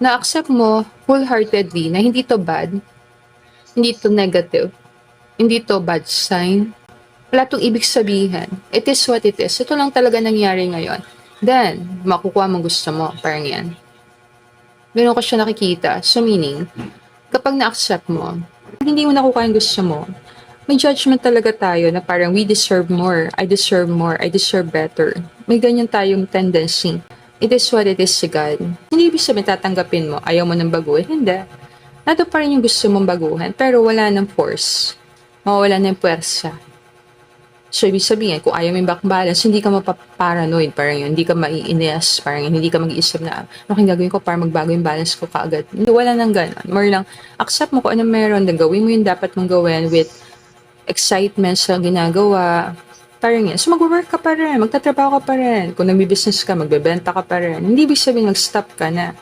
Na-accept mo wholeheartedly na hindi to bad, hindi to negative, hindi to bad sign. Wala tong ibig sabihin. It is what it is. Ito lang talaga nangyari ngayon. Then, makukuha mo gusto mo. Parang yan. Ganun ko siya nakikita. So meaning, kapag na-accept mo, hindi mo nakukuha yung gusto mo, may judgment talaga tayo na parang we deserve more, I deserve more, I deserve better. May ganyan tayong tendency. It is what it is si God. Hindi ibig sabihin tatanggapin mo, ayaw mo nang baguhin. Hindi. Nato pa rin yung gusto mong baguhin, pero wala ng force. Mawawala ng puwersa. So, ibig sabihin, kung ayaw mo yung back balance, hindi ka mapaparanoid, parang yun, hindi ka maiinis, parang yun, hindi ka mag-iisip na, ano kayong gagawin ko para magbago yung balance ko kaagad. Hindi, wala nang ganon. More lang, accept mo kung ano meron, then gawin mo yung dapat mong gawin with excitement sa ginagawa. Parang yan. So, mag-work ka pa rin, magtatrabaho ka pa rin. Kung nagbi-business ka, magbebenta ka pa rin. Hindi ibig sabihin, mag-stop ka na.